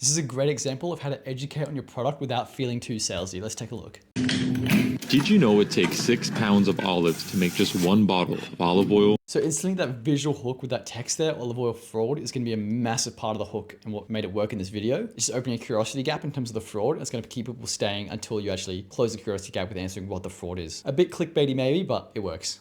This is a great example of how to educate on your product without feeling too salesy. Let's take a look. Did you know it takes 6 pounds of olives to make just one bottle of olive oil? So instantly that visual hook with that text there, olive oil fraud, is going to be a massive part of the hook and what made it work in this video. It's just opening a curiosity gap in terms of the fraud. It's going to keep people staying until you actually close the curiosity gap with answering what the fraud is. A bit clickbaity maybe, but it works.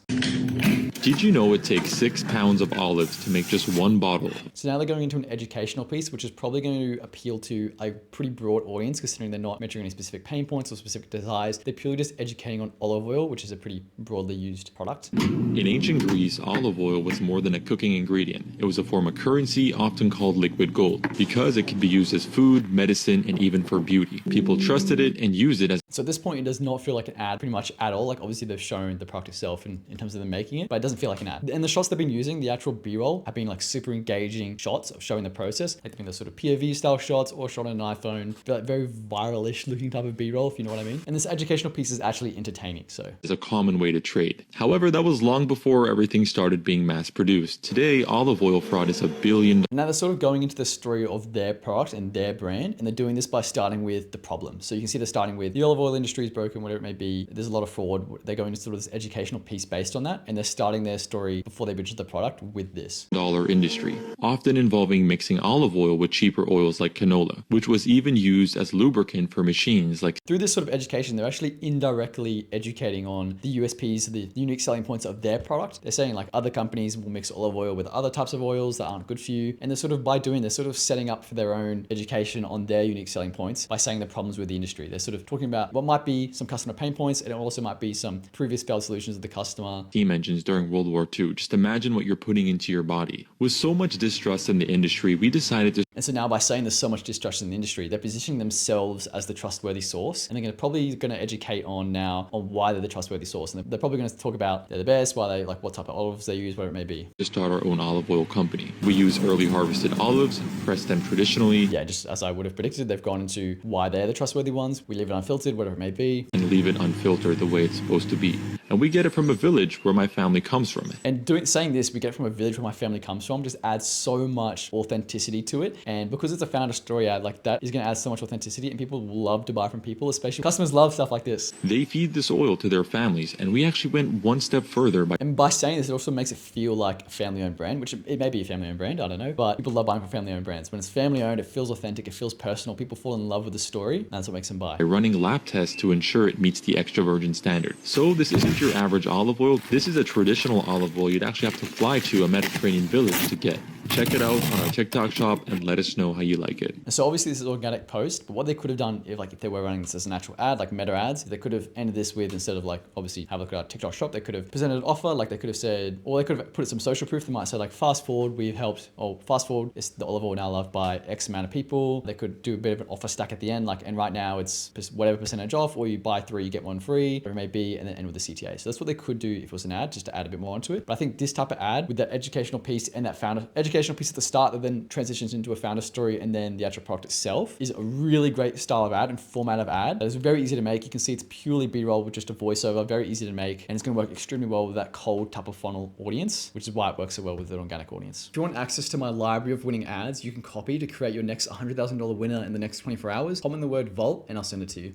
Did you know it takes 6 pounds of olives to make just one bottle? So now they're going into an educational piece, which is probably going to appeal to a pretty broad audience, considering they're not measuring any specific pain points or specific desires. They're purely just educating on olive oil, which is a pretty broadly used product. In ancient Greece, olive oil was more than a cooking ingredient. It was a form of currency, often called liquid gold, because it could be used as food, medicine, and even for beauty. People trusted it and used it as. So at this point, it does not feel like an ad pretty much at all. Like obviously they've shown the product itself in terms of them making it, but it doesn't feel like an ad. And the shots they've been using, the actual B-roll, have been like super engaging shots of showing the process. Like the sort of POV style shots or shot on an iPhone. They're like very viral-ish looking type of B-roll, if you know what I mean. And this educational piece is actually entertaining, so. As a common way to trade. However, that was long before everything started being mass produced. Today, olive oil fraud is $1 billion. Now they're sort of going into the story of their product and their brand, and they're doing this by starting with the problem. So you can see they're starting with the olive oil industry is broken, whatever it may be. There's a lot of fraud. They're going into sort of this educational piece based on that, and they're starting their story before they pitch the product with this. Dollar industry, often involving mixing olive oil with cheaper oils like canola, which was even used as lubricant for machines like. Through this sort of education, they're actually indirectly educating on the USPs, the unique selling points of their product. They're saying like other companies will mix olive oil with other types of oils that aren't good for you. And they're sort of, by doing this, sort of setting up for their own education on their unique selling points by saying the problems with the industry. They're sort of talking about what might be some customer pain points, and it also might be some previous failed solutions of the customer. Steam engines during World War II. Just imagine what you're putting into your body. With so much distrust in the industry, we decided to. And so now by saying there's so much distrust in the industry, they're positioning themselves as the trustworthy source. And they're probably going to educate on now on why they're the trustworthy source. And they're probably going to talk about they're the best, why they like what type of olives they use, whatever it may be. To start our own olive oil company. We use early harvested olives, press them traditionally. Yeah, just as I would have predicted, they've gone into why they're the trustworthy ones. We leave it unfiltered, whatever it may be. And leave it unfiltered the way it's supposed to be. And we get it from a village where my family comes from. And saying this, we get it from a village where my family comes from, just adds so much authenticity to it. And because it's a founder story ad, like that is going to add so much authenticity, and people love to buy from people, especially customers love stuff like this. They feed this oil to their families, and we actually went one step further by saying this, it also makes it feel like a family-owned brand, which it may be a family-owned brand, I don't know, but people love buying from family-owned brands. When it's family-owned, it feels authentic, it feels personal, people fall in love with the story, and that's what makes them buy. Running lab tests to ensure it meets the extra virgin standard. So this isn't your average olive oil, this is a traditional olive oil you'd actually have to fly to a Mediterranean village to get. Check it out on our TikTok shop and let us know how you like it. And so obviously this is organic post, but what they could have done if they were running this as an actual ad, like meta ads, they could have ended this with, instead of like obviously have a look at our TikTok shop, they could have presented an offer, like they could have said, or they could have put some social proof. They might say like fast forward, we've helped, or fast forward, it's the olive oil now loved by X amount of people. They could do a bit of an offer stack at the end, like, and right now it's whatever percentage off, or you buy 3, you get 1 free, whatever it may be, and then end with the CTA. So that's what they could do if it was an ad, just to add a bit more onto it. But I think this type of ad with that educational piece and that founder educational piece at the start that then transitions into a founder story and then the actual product itself is a really great style of ad and format of ad that is very easy to make. You can see it's purely B-roll with just a voiceover, very easy to make, and it's going to work extremely well with that cold top of funnel audience, which is why it works so well with an organic audience. If you want access to my library of winning ads you can copy to create your next $100,000 winner in the next 24 hours, comment the word vault and I'll send it to you.